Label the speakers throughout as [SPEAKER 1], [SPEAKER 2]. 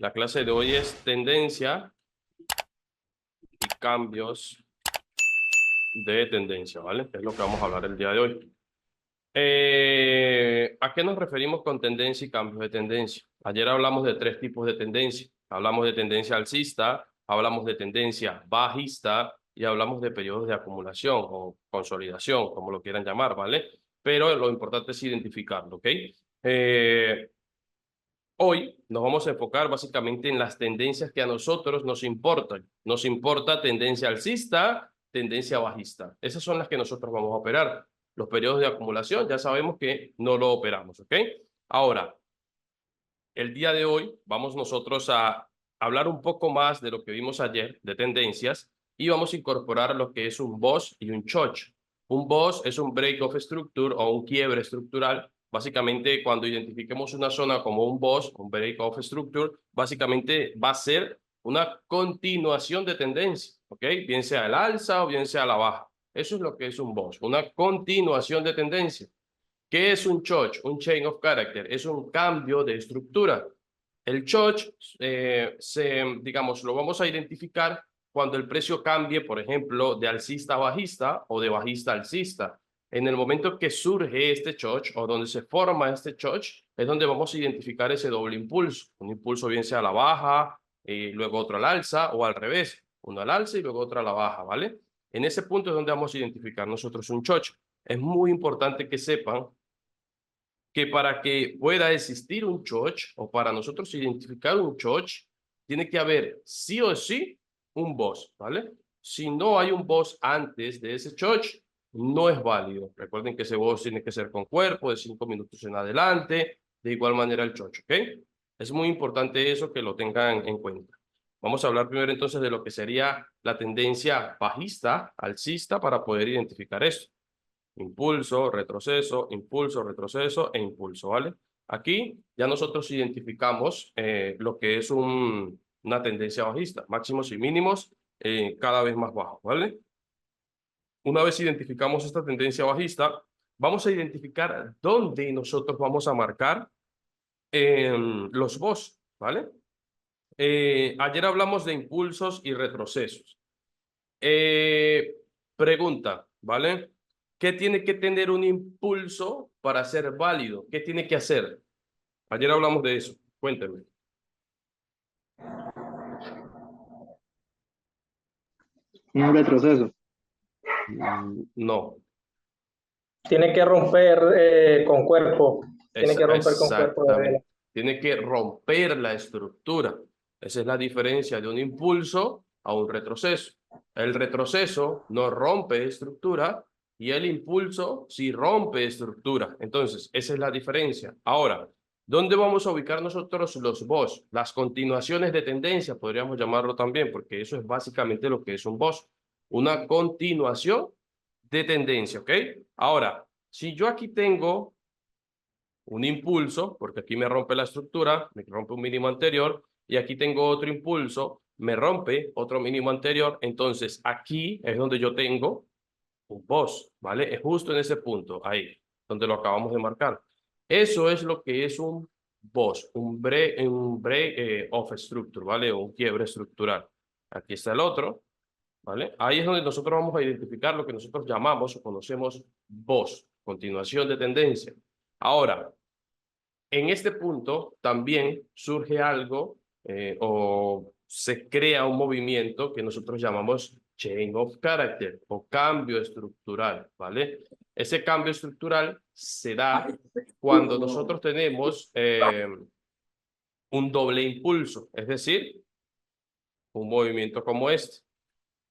[SPEAKER 1] La clase de hoy es tendencia y cambios de tendencia, ¿vale? Es lo que vamos a hablar el día de hoy. ¿A qué nos referimos con tendencia y cambios de tendencia? Ayer hablamos de tres tipos de tendencia. Hablamos de tendencia alcista, hablamos de tendencia bajista y hablamos de periodos de acumulación o consolidación, como lo quieran llamar, ¿vale? Pero lo importante es identificarlo, ¿ok? Eh, Hoy nos vamos a enfocar básicamente en las tendencias que a nosotros nos importan. Nos importa tendencia alcista, tendencia bajista. Esas son las que nosotros vamos a operar. Los periodos de acumulación ya sabemos que no lo operamos, ¿ok? Ahora, el día de hoy vamos nosotros a hablar un poco más de lo que vimos ayer, de tendencias, y vamos a incorporar lo que es un BOS y un CHOCH. Un BOS es un break of structure o un quiebre estructural. Básicamente, cuando identifiquemos una zona como un BOS, un break of structure, básicamente va a ser una continuación de tendencia, ¿ok? Bien sea al alza o bien sea a la baja. Eso es lo que es un BOS, una continuación de tendencia. ¿Qué es un CHOCH? Un Chain of Character. Es un cambio de estructura. El CHOCH, digamos, lo vamos a identificar cuando el precio cambie, por ejemplo, de alcista a bajista o de bajista a alcista. En el momento que surge este CHOCH o donde se forma este CHOCH, es donde vamos a identificar ese doble impulso. Un impulso bien sea a la baja, y luego otro al alza o al revés. Uno al alza y luego otro a la baja, ¿vale? En ese punto es donde vamos a identificar nosotros un CHOCH. Es muy importante que sepan que para que pueda existir un CHOCH o para nosotros identificar un CHOCH, tiene que haber sí o sí un BOS, ¿vale? Si no hay un BOS antes de ese CHOCH, no es válido. Recuerden que ese BOS tiene que ser con cuerpo de 5 minutos en adelante, de igual manera el CHOCH, ¿ok? Es muy importante eso que lo tengan en cuenta. Vamos a hablar primero entonces de lo que sería la tendencia bajista, alcista, para poder identificar esto. Impulso, retroceso e impulso, ¿vale? Aquí ya nosotros identificamos lo que es una tendencia bajista, máximos y mínimos cada vez más bajos, ¿vale? Una vez identificamos esta tendencia bajista, vamos a identificar dónde nosotros vamos a marcar los BOS, ¿vale? Ayer hablamos de impulsos y retrocesos. Eh, Pregunta, ¿vale? ¿Qué tiene que tener un impulso para ser válido? ¿Qué tiene que hacer? Ayer hablamos de eso. Cuénteme.
[SPEAKER 2] Un retroceso.
[SPEAKER 1] No,
[SPEAKER 3] Tiene que romper con cuerpo, tiene que romper con cuerpo de vela.
[SPEAKER 1] exactamente. Tiene que romper la estructura. Esa es la diferencia de un impulso a un retroceso. El retroceso no rompe estructura y el impulso sí rompe estructura. Entonces, esa es la diferencia. Ahora, ¿dónde vamos a ubicar nosotros los BOS? Las continuaciones de tendencia, podríamos llamarlo también, porque eso es básicamente lo que es un BOS. Una continuación de tendencia, ¿ok? Ahora, si yo aquí tengo un impulso, porque aquí me rompe la estructura, me rompe un mínimo anterior, y aquí tengo otro impulso, me rompe otro mínimo anterior, entonces aquí es donde yo tengo un BOS, ¿vale? Es justo en ese punto, ahí, donde lo acabamos de marcar. Eso es lo que es un BOS, un break of structure, ¿vale? O un quiebre estructural. Aquí está el otro, ¿vale? Ahí es donde nosotros vamos a identificar lo que nosotros llamamos o conocemos BOS, continuación de tendencia. Ahora, en este punto también surge algo o se crea un movimiento que nosotros llamamos change of character o cambio estructural, ¿vale? Ese cambio estructural se da cuando nosotros tenemos un doble impulso, es decir, un movimiento como este.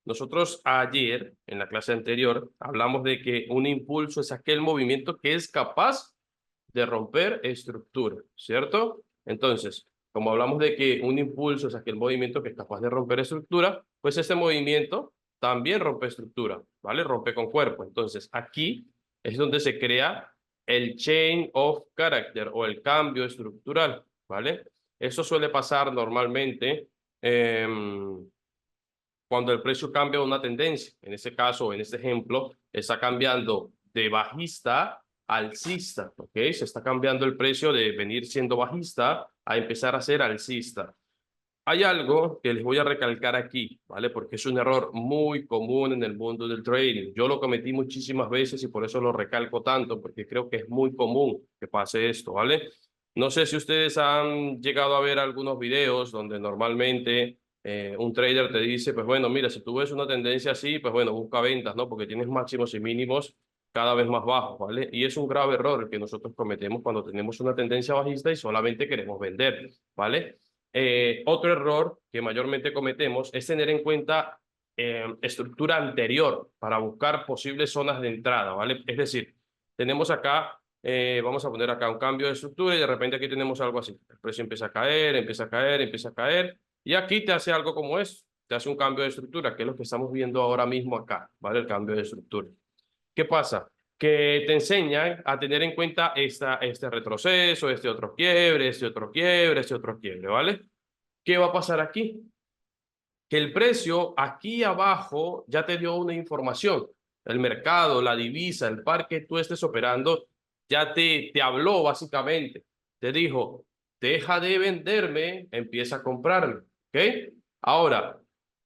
[SPEAKER 1] Nosotros ayer, en la clase anterior, hablamos de que un impulso es aquel movimiento que es capaz de romper estructura, ¿cierto? Entonces, como hablamos de que un impulso es aquel movimiento que es capaz de romper estructura, pues ese movimiento también rompe estructura, ¿vale? Rompe con cuerpo. Entonces, aquí es donde se crea el change of character o el cambio estructural, ¿vale? Eso suele pasar normalmente cuando el precio cambia una tendencia. En ese caso, en este ejemplo, está cambiando de bajista a alcista, ¿ok? Se está cambiando el precio de venir siendo bajista a empezar a ser alcista. hay algo que les voy a recalcar aquí, ¿vale? Porque es un error muy común en el mundo del trading. Yo lo cometí muchísimas veces y por eso lo recalco tanto, porque creo que es muy común que pase esto, ¿vale? No sé si ustedes han llegado a ver algunos videos donde normalmente un trader te dice, pues bueno, mira, si tú ves una tendencia así, pues bueno, busca ventas, ¿no? Porque tienes máximos y mínimos cada vez más bajos, ¿vale? Y es un grave error el que nosotros cometemos cuando tenemos una tendencia bajista y solamente queremos vender, ¿vale? Otro error que mayormente cometemos es tener en cuenta estructura anterior para buscar posibles zonas de entrada, ¿vale? Es decir, tenemos acá, vamos a poner acá un cambio de estructura y de repente aquí tenemos algo así. El precio empieza a caer, empieza a caer, empieza a caer y aquí te hace algo como eso, te hace un cambio de estructura, que es lo que estamos viendo ahora mismo acá, ¿vale? El cambio de estructura. ¿Qué pasa? Que te enseñan a tener en cuenta este retroceso, este otro quiebre, este otro quiebre, este otro quiebre, ¿vale? ¿Qué va a pasar aquí? Que el precio aquí abajo ya te dio una información. El mercado, la divisa, el par que tú estés operando, ya te habló básicamente. Te dijo, deja de venderme, empieza a comprarme, ¿ok? Ahora,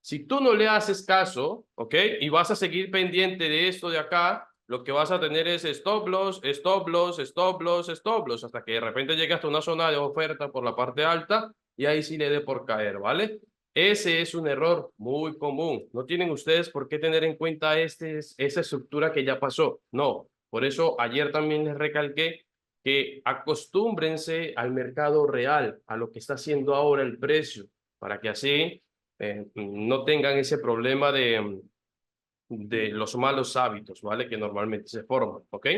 [SPEAKER 1] si tú no le haces caso, ¿ok? Y vas a seguir pendiente de esto de acá, lo que vas a tener es stop loss, stop loss, stop loss, stop loss, hasta que de repente llegue hasta una zona de oferta por la parte alta y ahí sí le dé por caer, ¿vale? Ese es un error muy común. No tienen ustedes por qué tener en cuenta esa estructura que ya pasó. No, por eso ayer también les recalqué que acostúmbrense al mercado real, a lo que está haciendo ahora el precio, para que así no tengan ese problema de los malos hábitos, ¿vale? Que normalmente se forman, ¿ok?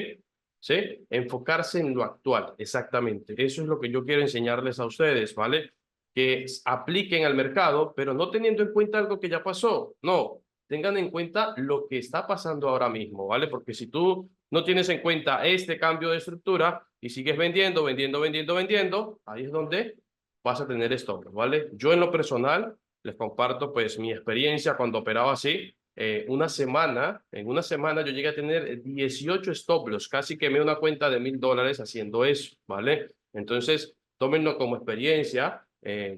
[SPEAKER 1] ¿Sí? Enfocarse en lo actual, exactamente. Eso es lo que yo quiero enseñarles a ustedes, ¿vale? Que apliquen al mercado, pero no teniendo en cuenta algo que ya pasó. No, tengan en cuenta lo que está pasando ahora mismo, ¿vale? Porque si tú no tienes en cuenta este cambio de estructura y sigues vendiendo, vendiendo, vendiendo, vendiendo, ahí es donde vas a tener stop, ¿vale? Yo en lo personal les comparto pues mi experiencia cuando operaba así. En una semana yo llegué a tener 18 stop loss, casi quemé una cuenta de $1000 haciendo eso, ¿vale? Entonces, tómenlo como experiencia.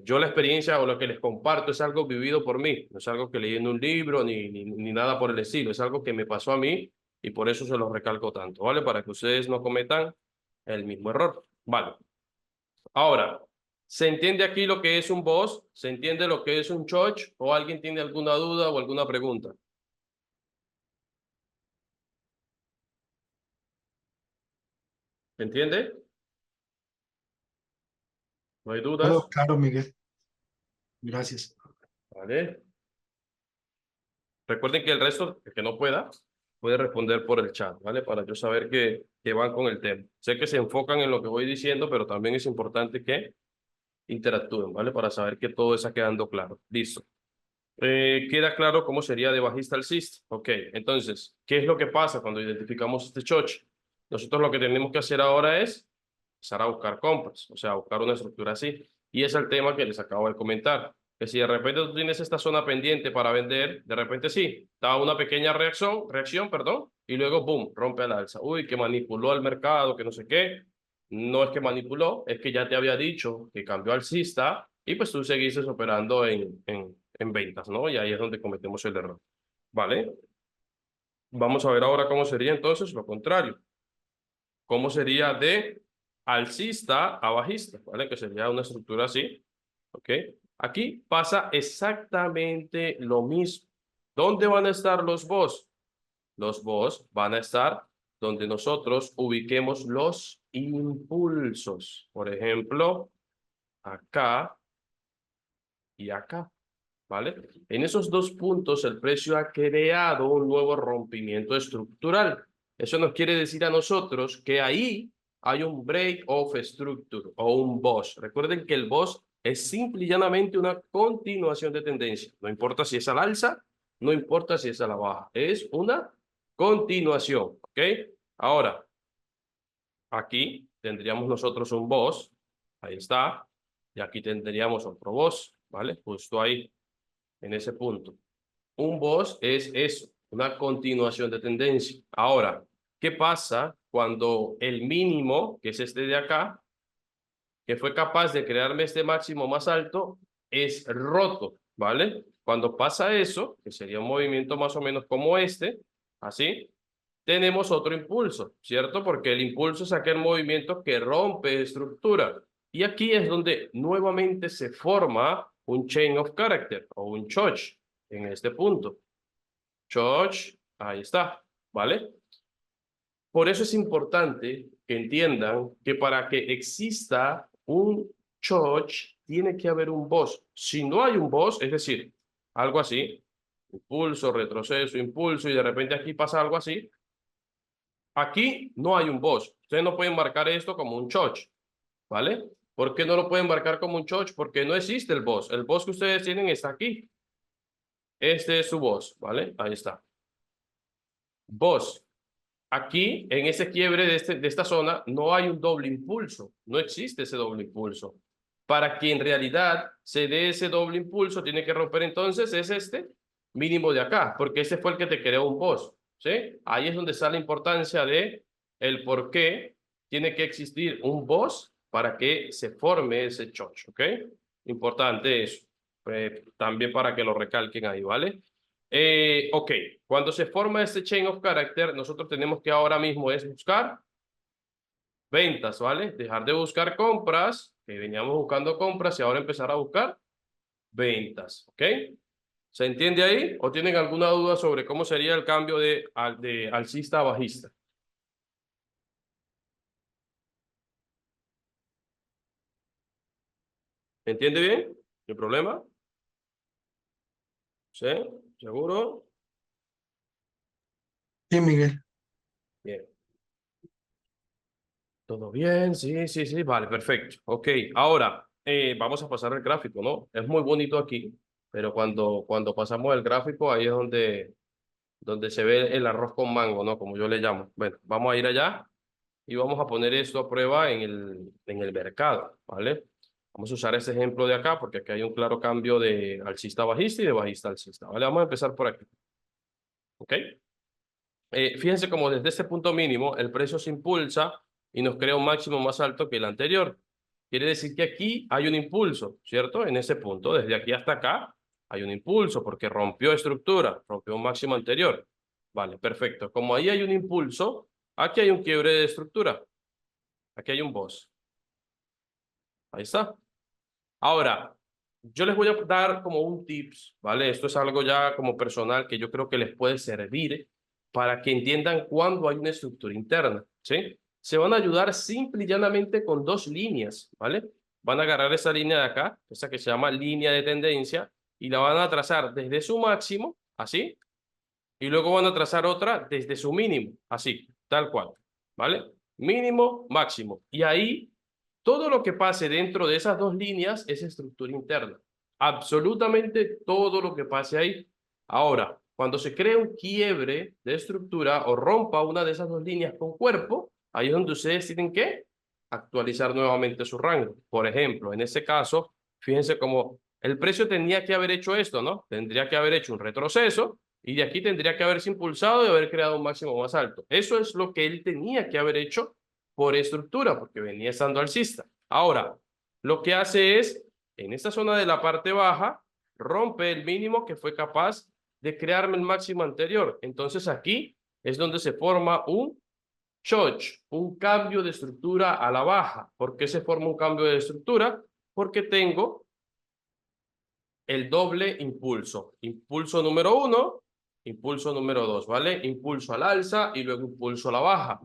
[SPEAKER 1] Yo la experiencia o lo que les comparto es algo vivido por mí, no es algo que leí en un libro ni nada por el estilo, es algo que me pasó a mí y por eso se lo recalco tanto, ¿vale? Para que ustedes no cometan el mismo error, ¿vale? Ahora, ¿se entiende aquí lo que es un boss? ¿Se entiende lo que es un choch? ¿O alguien tiene alguna duda o alguna pregunta? ¿Se entiende? ¿No hay
[SPEAKER 4] Todo
[SPEAKER 1] dudas?
[SPEAKER 4] claro, Miguel. Gracias.
[SPEAKER 1] ¿Vale? Recuerden que el resto, el que no pueda, puede responder por el chat, ¿vale? Para yo saber que van con el tema. Sé que se enfocan en lo que voy diciendo, pero también es importante que interactúen, ¿vale? Para saber que todo está quedando claro. Listo. Queda claro cómo sería de bajista alcista. Ok, entonces, ¿qué es lo que pasa cuando identificamos este choche? Nosotros lo que tenemos que hacer ahora es empezar a buscar compras, o sea, buscar una estructura así. Y es el tema que les acabo de comentar, que si de repente tú tienes esta zona pendiente para vender, de repente sí, da una pequeña reacción, perdón, y luego, boom, rompe al alza. Uy, que manipuló el mercado, que no sé qué. No es que manipuló, es que ya te había dicho que cambió alcista y pues tú seguiste operando en ventas, ¿no? Y ahí es donde cometemos el error, ¿vale? Vamos a ver ahora cómo sería entonces lo contrario. ¿Cómo sería de alcista a bajista? ¿Vale? Que sería una estructura así, ¿ok? Aquí pasa exactamente lo mismo. ¿Dónde van a estar los boss? Los boss van a estar donde nosotros ubiquemos los impulsos. Por ejemplo, acá y acá. ¿Vale? En esos dos puntos el precio ha creado un nuevo rompimiento estructural. Eso nos quiere decir a nosotros que ahí hay un break of structure o un boss. Recuerden que el boss es simple y llanamente una continuación de tendencia. No importa si es al alza, no importa si es a la baja. Es una continuación, ¿ok? Ahora, aquí tendríamos nosotros un boss. Ahí está. Y aquí tendríamos otro boss, ¿vale? Justo ahí en ese punto. Un boss es eso, una continuación de tendencia. Ahora, ¿qué pasa cuando el mínimo, que es este de acá, que fue capaz de crearme este máximo más alto, es roto, ¿vale? Cuando pasa eso, que sería un movimiento más o menos como este, así, tenemos otro impulso, ¿cierto? Porque el impulso es aquel movimiento que rompe estructura. Y aquí es donde nuevamente se forma un chain of character o un choch en este punto. Choch, ahí está, ¿vale? Por eso es importante que entiendan que para que exista un choch tiene que haber un boss. Si no hay un boss, es decir, algo así, impulso, retroceso, impulso, y de repente aquí pasa algo así, aquí no hay un boss. Ustedes no pueden marcar esto como un choch, ¿vale? ¿Por qué no lo pueden marcar como un choch? Porque no existe el boss. El boss que ustedes tienen está aquí. Este es su boss, ¿vale? Ahí está. Boss. Aquí, en ese quiebre de esta zona, no hay un doble impulso. No existe ese doble impulso. Para que en realidad se dé ese doble impulso, tiene que romper entonces es este mínimo de acá, porque ese fue el que te creó un boss, ¿sí? Ahí es donde está la importancia de el por qué tiene que existir un boss para que se forme ese choch, ¿ok? Importante eso. También para que lo recalquen ahí, ¿vale? Ok, cuando se forma este chain of character, nosotros tenemos que ahora mismo es buscar ventas, ¿vale? Dejar de buscar compras, que veníamos buscando compras y ahora empezar a buscar ventas, ¿ok? ¿Se entiende ahí? ¿O tienen alguna duda sobre cómo sería el cambio de alcista a bajista? ¿Se entiende bien? ¿No hay problema? ¿Sí? ¿Seguro?
[SPEAKER 4] Sí, Miguel.
[SPEAKER 1] Bien. ¿Todo bien? Sí, sí, sí. Vale, perfecto. Ok, ahora vamos a pasar el gráfico, ¿no? Es muy bonito aquí, pero cuando pasamos el gráfico, ahí es donde se ve el arroz con mango, ¿no? Como yo le llamo. Bueno, vamos a ir allá y vamos a poner esto a prueba en el mercado, ¿vale? Vamos a usar este ejemplo de acá porque aquí hay un claro cambio de alcista a bajista y de bajista a alcista, ¿vale? Vamos a empezar por aquí, ¿ok? Fíjense como desde este punto mínimo el precio se impulsa y nos crea un máximo más alto que el anterior. Quiere decir que aquí hay un impulso, ¿cierto? En ese punto, desde aquí hasta acá, hay un impulso porque rompió estructura, rompió un máximo anterior. Vale, perfecto. Como ahí hay un impulso, aquí hay un quiebre de estructura. Aquí hay un boss. Ahí está. Ahora, yo les voy a dar como un tips, ¿vale? Esto es algo ya como personal que yo creo que les puede servir para que entiendan cuándo hay una estructura interna, ¿sí? Se van a ayudar simple y llanamente con dos líneas, ¿vale? Van a agarrar esa línea de acá, esa que se llama línea de tendencia, y la van a trazar desde su máximo, así, y luego van a trazar otra desde su mínimo, así, tal cual, ¿vale? Mínimo, máximo. Y ahí todo lo que pase dentro de esas dos líneas es estructura interna. Absolutamente todo lo que pase ahí. Ahora, cuando se crea un quiebre de estructura o rompa una de esas dos líneas con cuerpo, ahí es donde ustedes tienen que actualizar nuevamente su rango. Por ejemplo, en ese caso, fíjense cómo el precio tendría que haber hecho esto, ¿no? Tendría que haber hecho un retroceso y de aquí tendría que haberse impulsado y haber creado un máximo más alto. Eso es lo que él tenía que haber hecho por estructura, porque venía estando alcista. Ahora, lo que hace es, en esta zona de la parte baja, rompe el mínimo que fue capaz de crearme el máximo anterior. Entonces aquí es donde se forma un choch, un cambio de estructura a la baja. ¿Por qué se forma un cambio de estructura? Porque tengo el doble impulso. Impulso número 1, impulso número 2, ¿vale? Impulso al alza y luego impulso a la baja.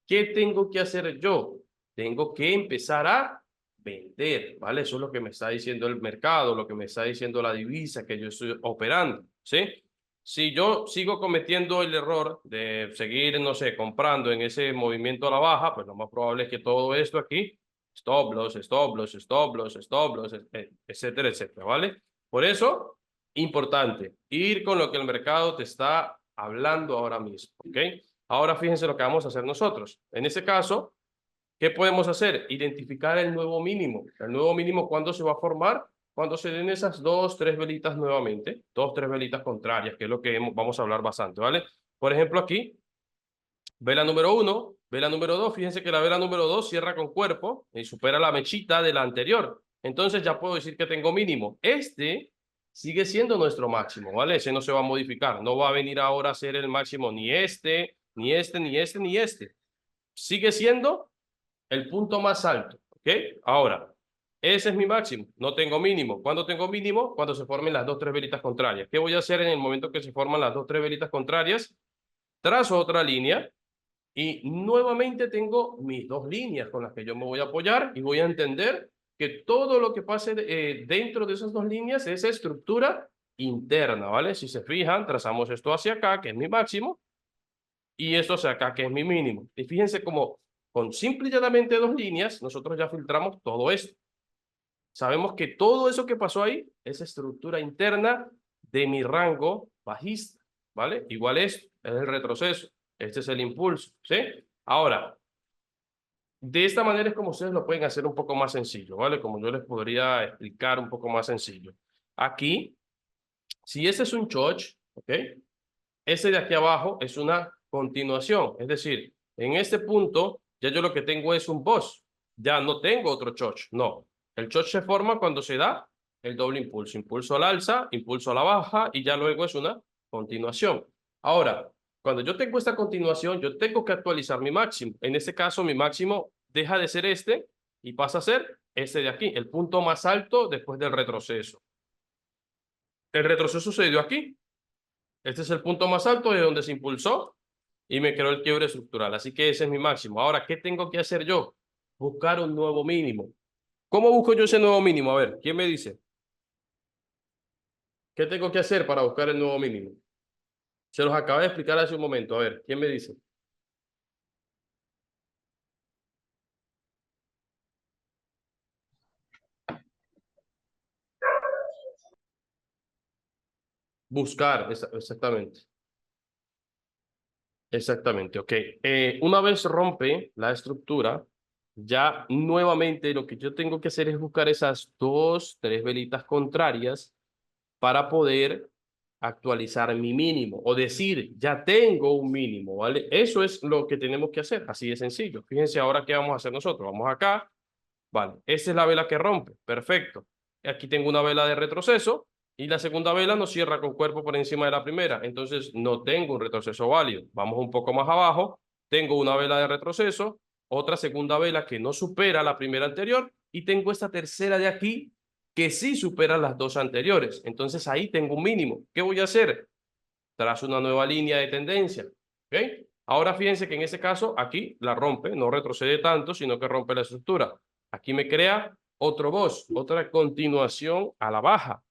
[SPEAKER 1] ¿Qué tengo que hacer yo? Tengo que empezar a vender, ¿vale? Eso es lo que me está diciendo el mercado, lo que me está diciendo la divisa que yo estoy operando, ¿sí? Si yo sigo cometiendo el error de seguir, no sé, comprando en ese movimiento a la baja, pues lo más probable es que todo esto aquí, stop loss, stop loss, stop loss, stop loss, etcétera, etcétera, ¿vale? Por eso, importante, ir con lo que el mercado te está hablando ahora mismo, ¿ok? Ahora fíjense lo que vamos a hacer nosotros. En este caso, ¿qué podemos hacer? Identificar el nuevo mínimo. El nuevo mínimo, ¿cuándo se va a formar? Cuando se den esas dos, tres velitas nuevamente, dos, tres velitas contrarias, que es lo que vamos a hablar bastante, ¿vale? Por ejemplo, aquí, vela número 1, vela número 2, fíjense que la vela número 2 cierra con cuerpo y supera la mechita de la anterior. Entonces ya puedo decir que tengo mínimo. Este sigue siendo nuestro máximo, ¿vale? Ese no se va a modificar. No va a venir ahora a ser el máximo ni este, ni este, ni este, ni este. Sigue siendo el punto más alto, ¿ok? Ahora, ese es mi máximo. No tengo mínimo. ¿Cuándo tengo mínimo? Cuando se formen las 2, 3 velitas contrarias. ¿Qué voy a hacer en el momento que se forman las 2, 3 velitas contrarias? Trazo otra línea y nuevamente tengo mis 2 líneas con las que yo me voy a apoyar y voy a entender que todo lo que pase dentro de esas 2 líneas es estructura interna, ¿vale? Si se fijan, trazamos esto hacia acá, que es mi máximo, y esto hacia acá, que es mi mínimo. Y fíjense cómo con simple y llanamente 2 líneas, nosotros ya filtramos todo esto. Sabemos que todo eso que pasó ahí es estructura interna de mi rango bajista, ¿vale? Igual esto es el retroceso, este es el impulso, ¿sí? Ahora, de esta manera es como ustedes lo pueden hacer un poco más sencillo, ¿vale? Como yo les podría explicar un poco más sencillo. Aquí, si ese es un choch, ¿ok? Ese de aquí abajo es una continuación, es decir, en este punto ya yo lo que tengo es un boss, ya no tengo otro choch, no. El choch se forma cuando se da el doble impulso, impulso al alza, impulso a la baja y ya luego es una continuación. Ahora, cuando yo tengo esta continuación, yo tengo que actualizar mi máximo. En este caso, mi máximo deja de ser este y pasa a ser este de aquí, el punto más alto después del retroceso. El retroceso se dio aquí. Este es el punto más alto de donde se impulsó y me creó el quiebre estructural. Así que ese es mi máximo. Ahora, ¿qué tengo que hacer yo? Buscar un nuevo mínimo. ¿Cómo busco yo ese nuevo mínimo? A ver, ¿quién me dice? ¿Qué tengo que hacer para buscar el nuevo mínimo? Se los acabé de explicar hace un momento. A ver, ¿quién me dice? Buscar, exactamente. Exactamente, ok. Una vez rompe la estructura, ya nuevamente lo que yo tengo que hacer es buscar esas 2, 3 velitas contrarias para poder actualizar mi mínimo o decir, ya tengo un mínimo, ¿vale? Eso es lo que tenemos que hacer, así de sencillo. Fíjense ahora qué vamos a hacer nosotros. Vamos acá, vale, esa es la vela que rompe, perfecto. Aquí tengo una vela de retroceso y la segunda vela no cierra con cuerpo por encima de la primera, entonces no tengo un retroceso válido. Vamos un poco más abajo, tengo una vela de retroceso, otra segunda vela que no supera la primera anterior y tengo esta tercera de aquí que sí supera las 2 anteriores. Entonces ahí tengo un mínimo. ¿Qué voy a hacer? Trazo una nueva línea de tendencia. ¿Ok? Ahora fíjense que en ese caso aquí la rompe, no retrocede tanto, sino que rompe la estructura. Aquí me crea otro boss, otra continuación a la baja.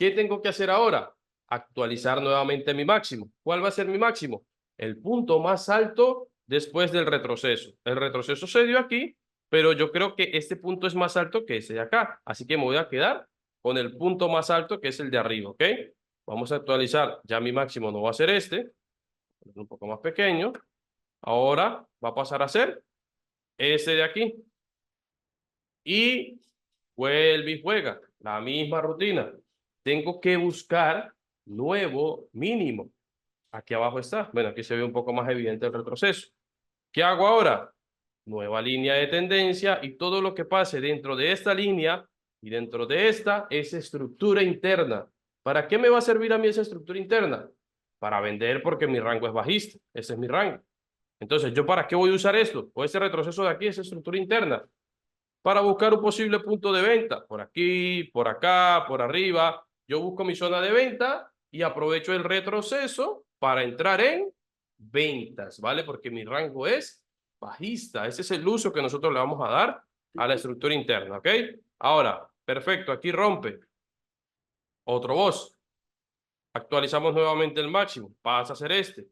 [SPEAKER 1] ¿Qué tengo que hacer ahora? Actualizar nuevamente mi máximo. ¿Cuál va a ser mi máximo? El punto más alto después del retroceso. El retroceso se dio aquí, pero yo creo que este punto es más alto que ese de acá. Así que me voy a quedar con el punto más alto que es el de arriba, ¿ok? Vamos a actualizar. Ya mi máximo no va a ser este, un poco más pequeño. Ahora va a pasar a ser ese de aquí. Y vuelve y juega. La misma rutina. Tengo que buscar nuevo mínimo. Aquí abajo está. Bueno, aquí se ve un poco más evidente el retroceso. ¿Qué hago ahora? Nueva línea de tendencia y todo lo que pase dentro de esta línea y dentro de esta es estructura interna. ¿Para qué me va a servir a mí esa estructura interna? Para vender porque mi rango es bajista. Ese es mi rango. Entonces, ¿yo para qué voy a usar esto? O ese retroceso de aquí, esa estructura interna. Para buscar un posible punto de venta. Por aquí, por acá, por arriba. Yo busco mi zona de venta y aprovecho el retroceso para entrar en ventas, ¿vale? Porque mi rango es bajista. Ese es el uso que nosotros le vamos a dar a la estructura interna, ¿ok? Ahora, perfecto, aquí rompe. Otro boss. Actualizamos nuevamente el máximo. Pasa a ser este.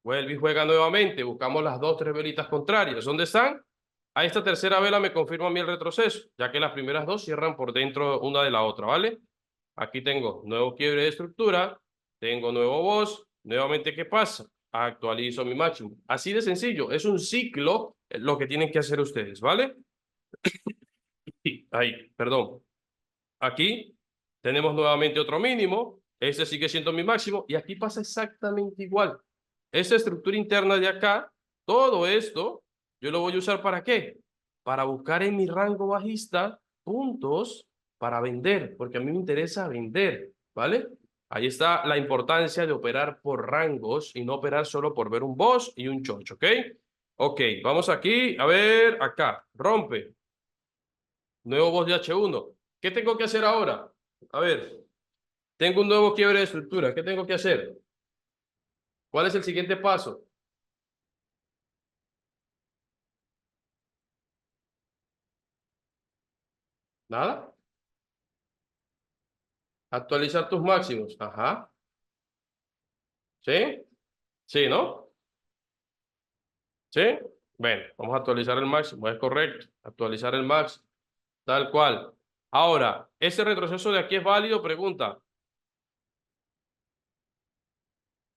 [SPEAKER 1] Vuelve y juega nuevamente. Buscamos las 2, 3 velitas contrarias. ¿Dónde están? A esta tercera vela me confirma a mí el retroceso, ya que las primeras 2 cierran por dentro una de la otra, ¿vale? Aquí tengo nuevo quiebre de estructura, tengo nuevo boss, nuevamente, ¿qué pasa? Actualizo mi máximo. Así de sencillo, es un ciclo lo que tienen que hacer ustedes, ¿vale? Ahí, perdón. Aquí tenemos nuevamente otro mínimo, ese sigue siendo mi máximo, y aquí pasa exactamente igual. Esa estructura interna de acá, todo esto, yo lo voy a usar ¿para qué? Para buscar en mi rango bajista puntos para vender, porque a mí me interesa vender, ¿vale? Ahí está la importancia de operar por rangos y no operar solo por ver un boss y un chocho, ¿ok? Ok, vamos aquí, a ver, acá, rompe. Nuevo boss de H1. ¿Qué tengo que hacer ahora? A ver, tengo un nuevo quiebre de estructura. ¿Qué tengo que hacer? ¿Cuál es el siguiente paso? ¿Nada? Actualizar tus máximos. Ajá. ¿Sí? Sí, ¿no? ¿Sí? Bueno, vamos a actualizar el máximo. Es correcto. Actualizar el máximo. Tal cual. Ahora, ¿ese retroceso de aquí es válido? Pregunta.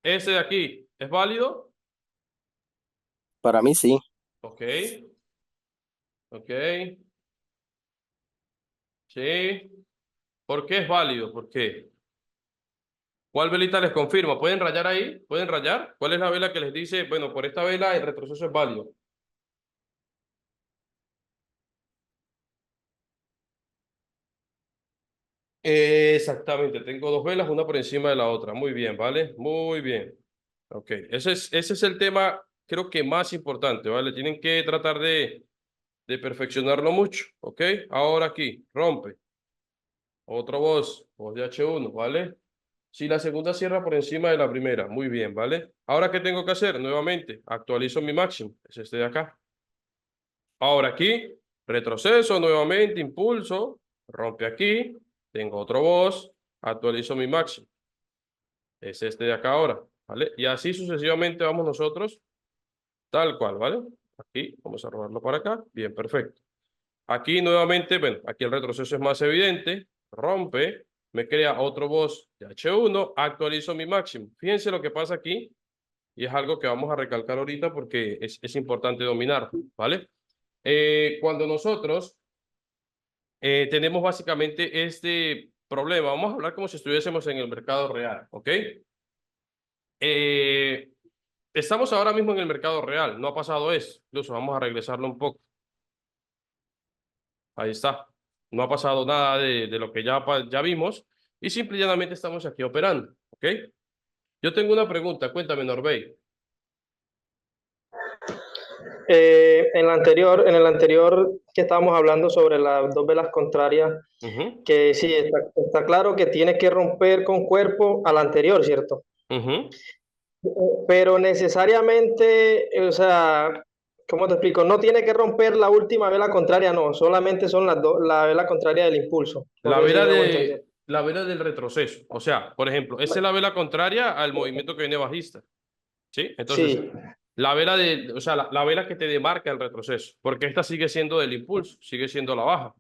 [SPEAKER 1] ¿Ese de aquí es válido?
[SPEAKER 5] Para mí sí.
[SPEAKER 1] Ok. Ok. Sí. ¿Por qué es válido? ¿Por qué? ¿Cuál velita les confirma? ¿Pueden rayar ahí? ¿Pueden rayar? ¿Cuál es la vela que les dice, bueno, por esta vela el retroceso es válido? Exactamente, tengo dos velas, una por encima de la otra. Muy bien, ¿vale? Muy bien. Ok, ese es el tema, creo que más importante, ¿vale? Tienen que tratar de perfeccionarlo mucho, ¿ok? Ahora aquí, rompe. Otro voz de H1, ¿vale? Si la segunda cierra por encima de la primera, muy bien, ¿vale? Ahora, ¿qué tengo que hacer? Nuevamente, actualizo mi máximo, es este de acá. Ahora aquí, retroceso nuevamente, impulso, rompe aquí, tengo otro voz, actualizo mi máximo. Es este de acá ahora, ¿vale? Y así sucesivamente vamos nosotros, tal cual, ¿vale? Aquí, vamos a robarlo para acá, bien, perfecto. Aquí nuevamente, bueno, aquí el retroceso es más evidente, rompe, me crea otro voz de H1, actualizo mi máximo. Fíjense lo que pasa aquí, y es algo que vamos a recalcar ahorita porque es importante dominar, ¿vale? Cuando nosotros tenemos básicamente este problema. Vamos a hablar como si estuviésemos en el mercado real, ¿ok? Eh, Estamos ahora mismo en el mercado real, no ha pasado eso. Incluso vamos a regresarlo un poco. Ahí está. No ha pasado nada de lo que ya vimos y simple y llanamente estamos aquí operando, ¿ok? Yo tengo una pregunta, cuéntame, Norbey.
[SPEAKER 3] En el anterior que estábamos hablando sobre las dos velas contrarias,
[SPEAKER 1] Ujú,
[SPEAKER 3] que sí, está claro que tiene que romper con cuerpo al anterior, ¿cierto?
[SPEAKER 1] ujú.
[SPEAKER 3] Pero necesariamente, o sea, ¿cómo te explico? No tiene que romper la última vela contraria, no, solamente son las dos, la vela contraria del impulso. No sé si me hago entender.
[SPEAKER 1] La vela del retroceso. O sea, por ejemplo, esa es la vela contraria al movimiento que viene bajista. ¿Sí? Entonces,
[SPEAKER 3] Sí,
[SPEAKER 1] o sea, la vela que te demarca el retroceso, porque esta sigue siendo del impulso, sigue siendo la baja.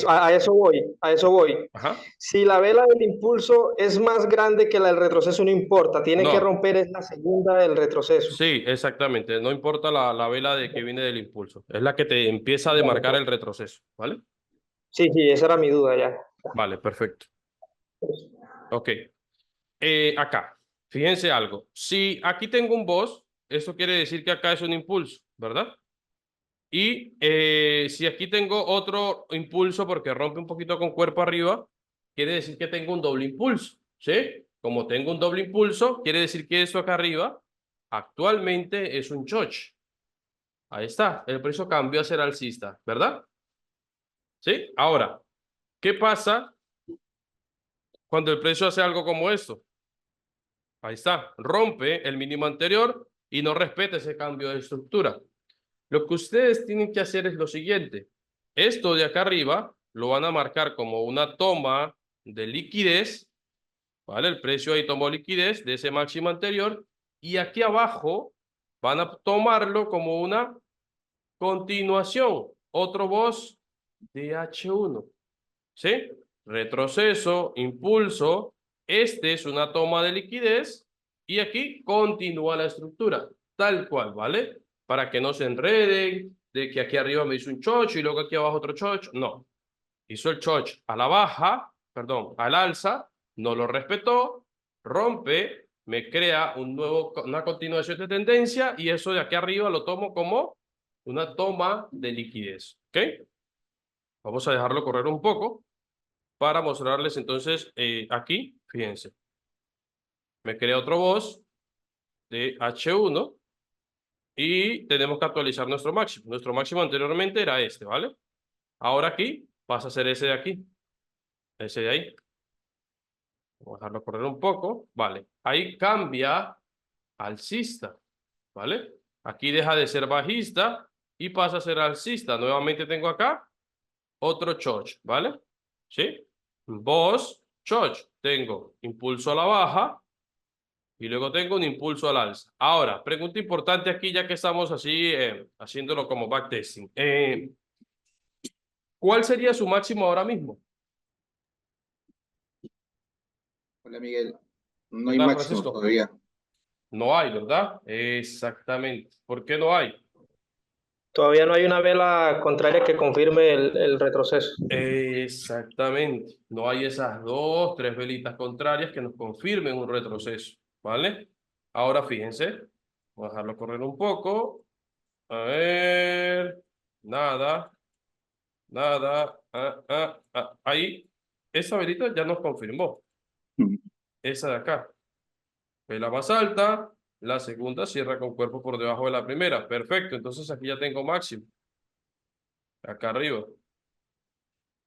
[SPEAKER 3] a eso voy, a eso voy.
[SPEAKER 1] Ajá,
[SPEAKER 3] Si la vela del impulso es más grande que la del retroceso, no importa, tiene que
[SPEAKER 1] no,
[SPEAKER 3] romper es la segunda del retroceso.
[SPEAKER 1] sí, exactamente, no importa la vela de que viene del impulso, es la que te empieza a
[SPEAKER 3] Vale,
[SPEAKER 1] demarcar el retroceso, ¿vale?
[SPEAKER 3] sí, sí, esa era mi duda ya.
[SPEAKER 1] Vale, perfecto. Ok, acá, fíjense algo, si aquí tengo un boss, eso quiere decir que acá es un impulso, ¿verdad? Y si aquí tengo otro impulso porque rompe un poquito con cuerpo arriba, quiere decir que tengo un doble impulso, ¿sí? Como tengo un doble impulso, quiere decir que eso acá arriba actualmente es un choch. Ahí está, el precio cambió a ser alcista, ¿verdad? ¿Sí? Ahora, ¿qué pasa cuando el precio hace algo como esto? Ahí está, rompe el mínimo anterior y no respeta ese cambio de estructura. Lo que ustedes tienen que hacer es lo siguiente. Esto de acá arriba lo van a marcar como una toma de liquidez, ¿vale? El precio ahí tomó liquidez de ese máximo anterior y aquí abajo van a tomarlo como una continuación, otro boss de H1, ¿sí? Retroceso, impulso, este es una toma de liquidez y aquí continúa la estructura, tal cual, ¿vale? Para que no se enreden, de que aquí arriba me hizo un chocho y luego aquí abajo otro chocho, no. Hizo el chocho a la baja, perdón, al alza, no lo respetó, rompe, me crea una continuación de tendencia y eso de aquí arriba lo tomo como una toma de liquidez, ¿ok? Vamos a dejarlo correr un poco para mostrarles entonces aquí, fíjense. Me crea otro boss de H1 y tenemos que actualizar nuestro máximo. Nuestro máximo anteriormente era este, ¿vale? Ahora aquí pasa a ser ese de aquí. Ese de ahí. Vamos a dejarlo correr un poco. Vale. Ahí cambia alcista. ¿Vale? Aquí deja de ser bajista y pasa a ser alcista. Nuevamente tengo acá otro choch, ¿vale? ¿Sí? Boss, choch. Tengo impulso a la baja y luego tengo un impulso al alza. Ahora, pregunta importante aquí ya que estamos así haciéndolo como backtesting. ¿Cuál sería su máximo ahora mismo?
[SPEAKER 6] Hola Miguel, no hay
[SPEAKER 1] ¿Verdad,
[SPEAKER 6] máximo
[SPEAKER 1] Francisco?
[SPEAKER 6] todavía.
[SPEAKER 1] No hay, ¿verdad? Exactamente. ¿Por qué no hay?
[SPEAKER 3] Todavía no hay una vela contraria que confirme el retroceso.
[SPEAKER 1] Exactamente. No hay esas 2, 3 velitas contrarias que nos confirmen un retroceso, ¿vale? Ahora fíjense, voy a dejarlo correr un poco. A ver, nada, nada, ahí, esa velita ya nos confirmó. Esa de acá, vela más alta, la segunda cierra con cuerpo por debajo de la primera. Perfecto, entonces aquí ya tengo máximo. Acá arriba.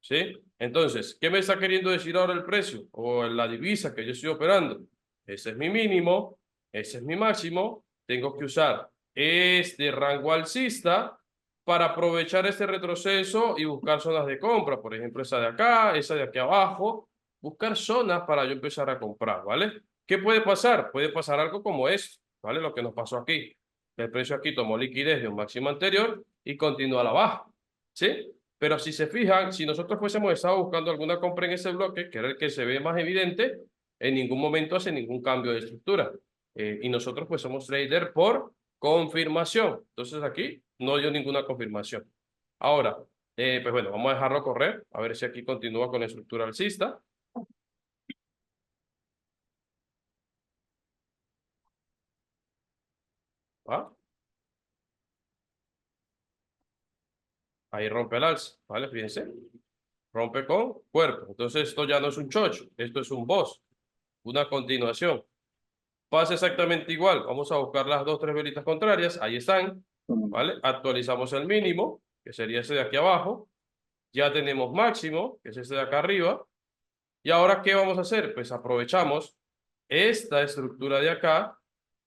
[SPEAKER 1] ¿Sí? Entonces, ¿qué me está queriendo decir ahora el precio? O la divisa que yo estoy operando. Ese es mi mínimo, ese es mi máximo. Tengo que usar este rango alcista para aprovechar este retroceso y buscar zonas de compra. Por ejemplo, esa de acá, esa de aquí abajo. Buscar zonas para yo empezar a comprar, ¿vale? ¿Qué puede pasar? Puede pasar algo como esto, ¿vale? Lo que nos pasó aquí. El precio aquí tomó liquidez de un máximo anterior y continúa a la baja, ¿sí? Pero si se fijan, si nosotros fuésemos estado buscando alguna compra en ese bloque, que era el que se ve más evidente, en ningún momento hace ningún cambio de estructura. Y nosotros pues somos trader por confirmación. Entonces aquí no dio ninguna confirmación. Ahora, pues bueno, vamos a dejarlo correr, a ver si aquí continúa con la estructura alcista. ¿Va? Ahí rompe el alza, ¿vale? Fíjense. Rompe con cuerpo. Entonces esto ya no es un chocho, esto es un boss, una continuación. Pasa exactamente igual. Vamos a buscar las 2, 3 velitas contrarias. Ahí están, ¿vale? Actualizamos el mínimo, que sería ese de aquí abajo. Ya tenemos máximo, que es este de acá arriba. Y ahora, ¿qué vamos a hacer? Pues aprovechamos esta estructura de acá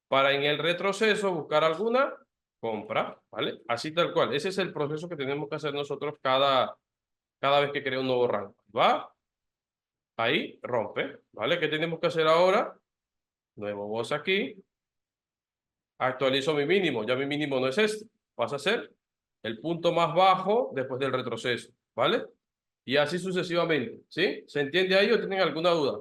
[SPEAKER 1] para en el retroceso buscar alguna compra, ¿vale? Así tal cual. Ese es el proceso que tenemos que hacer nosotros cada vez que crea un nuevo rango. ¿Va? Ahí rompe, ¿vale? ¿Qué tenemos que hacer ahora? Nuevo boss aquí. Actualizo mi mínimo. Ya mi mínimo no es este. Pasa a ser el punto más bajo después del retroceso, ¿vale? Y así sucesivamente, ¿sí? ¿Se entiende ahí o tienen alguna duda?